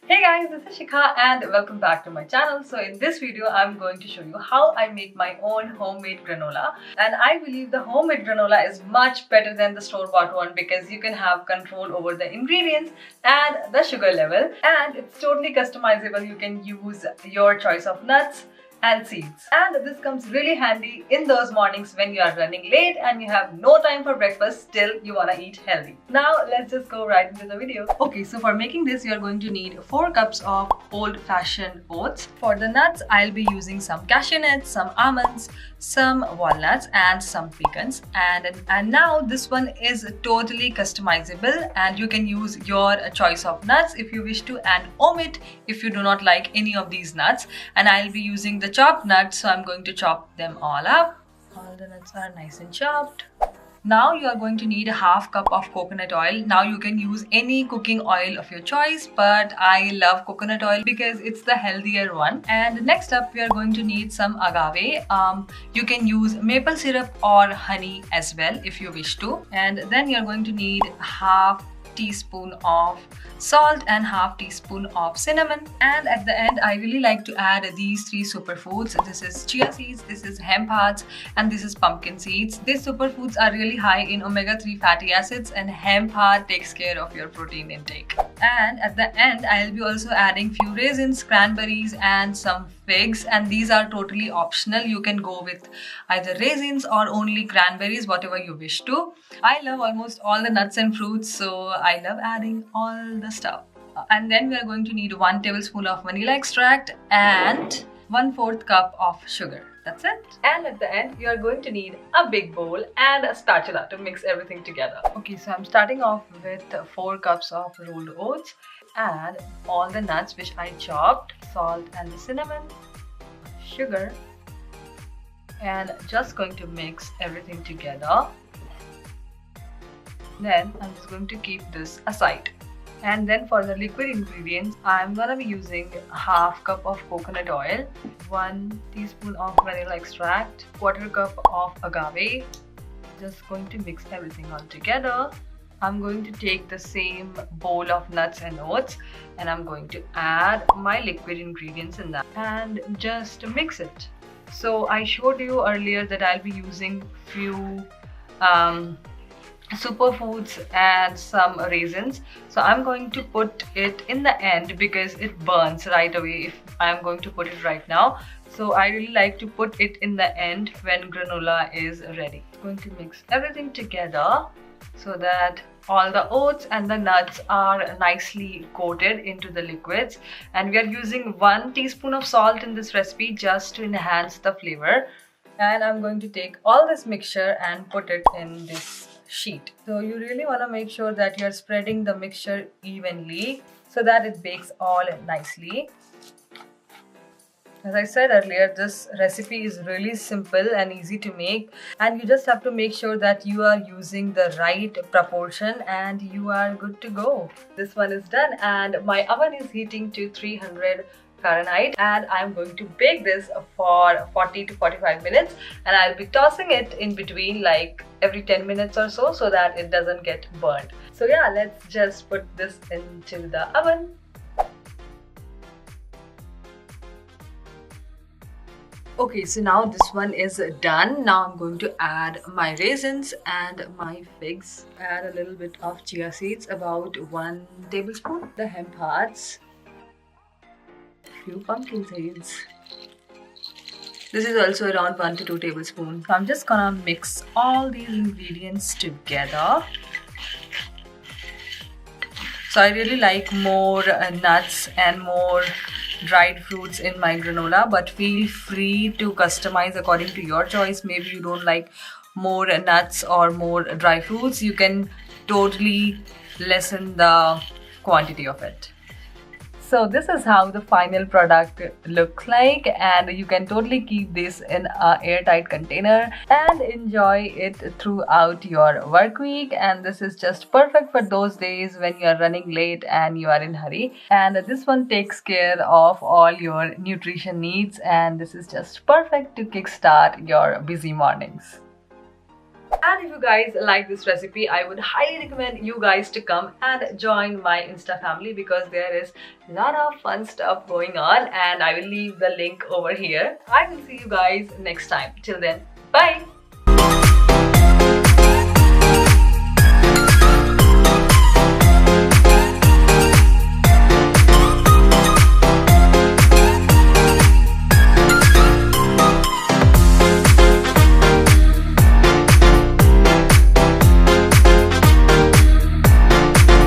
Hey guys, this is Shikha and welcome back to my channel. So in this video, I'm going to show you how I make my own homemade granola. And I believe the homemade granola is much better than the store-bought one because you can have control over the ingredients and the sugar level. And it's totally customizable. You can use your choice of nuts and seeds. And this comes really handy in those mornings when you are running late and you have no time for breakfast, still you wanna eat healthy. Now let's just go right into the video. Okay, so for making this, you're going to need 4 cups of old-fashioned oats. For the nuts, I'll be using some cashew nuts, some almonds, some walnuts and some pecans. And now this one is totally customizable and you can use your choice of nuts if you wish to, and omit if you do not like any of these nuts. And I'll be using the chopped nuts, so I'm going to chop them all up. All the nuts are nice and chopped. Now you are going to need a half cup of coconut oil. Now you can use any cooking oil of your choice, but I love coconut oil because it's the healthier one. And next up we are going to need some agave. You can use maple syrup or honey as well if you wish to. And then you're going to need half teaspoon of salt and half teaspoon of cinnamon. And at the end, I really like to add these 3 superfoods. This is chia seeds, this is hemp hearts, and this is pumpkin seeds. These superfoods are really high in omega-3 fatty acids, and hemp heart takes care of your protein intake. And at the end, I'll be also adding few raisins, cranberries and some figs, and these are totally optional. You can go with either raisins or only cranberries, whatever you wish to. I love almost all the nuts and fruits, so I love adding all the stuff. And then we are going to need 1 tablespoon of vanilla extract and 1/4 cup of sugar. That's it. And at the end, you are going to need a big bowl and a spatula to mix everything together. Okay, so I'm starting off with 4 cups of rolled oats. Add all the nuts which I chopped, salt and the cinnamon, sugar, and just going to mix everything together. Then I'm just going to keep this aside. And then for the liquid ingredients, I'm gonna be using half cup of coconut oil, 1 teaspoon of vanilla extract, 1/4 cup of agave. Just going to mix everything all together. I'm going to take the same bowl of nuts and oats and I'm going to add my liquid ingredients in that and just mix it. So I showed you earlier that I'll be using few superfoods and some raisins, so I'm going to put it in the end because it burns right away if I'm going to put it right now. So I really like to put it in the end when granola is ready. I'm going to mix everything together so that all the oats and the nuts are nicely coated into the liquids. And we are using 1 teaspoon of salt in this recipe just to enhance the flavor. And I'm going to take all this mixture and put it in this sheet. So you really want to make sure that you're spreading the mixture evenly so that it bakes all nicely. As I said earlier, this recipe is really simple and easy to make, and you just have to make sure that you are using the right proportion and you are good to go. This one is done and my oven is heating to 300 Fahrenheit, and I'm going to bake this for 40 to 45 minutes, and I'll be tossing it in between like every 10 minutes or so that it doesn't get burnt. So yeah, let's just put this into the oven. Okay, so now this one is done. Now I'm going to add my raisins and my figs. Add a little bit of chia seeds, about 1 tablespoon. The hemp hearts, few pumpkin seeds. This is also around 1 to 2 tablespoons. So I'm just gonna mix all these ingredients together. So I really like more nuts and more dried fruits in my granola, but feel free to customize according to your choice. Maybe you don't like more nuts or more dry fruits. You can totally lessen the quantity of it. So this is how the final product looks like, and you can totally keep this in an airtight container and enjoy it throughout your work week. And this is just perfect for those days when you are running late and you are in a hurry. And this one takes care of all your nutrition needs, and this is just perfect to kickstart your busy mornings. And if you guys like this recipe, I would highly recommend you guys to come and join my Insta family, because there is a lot of fun stuff going on, and I will leave the link over here. I will see you guys next time. Till then, bye.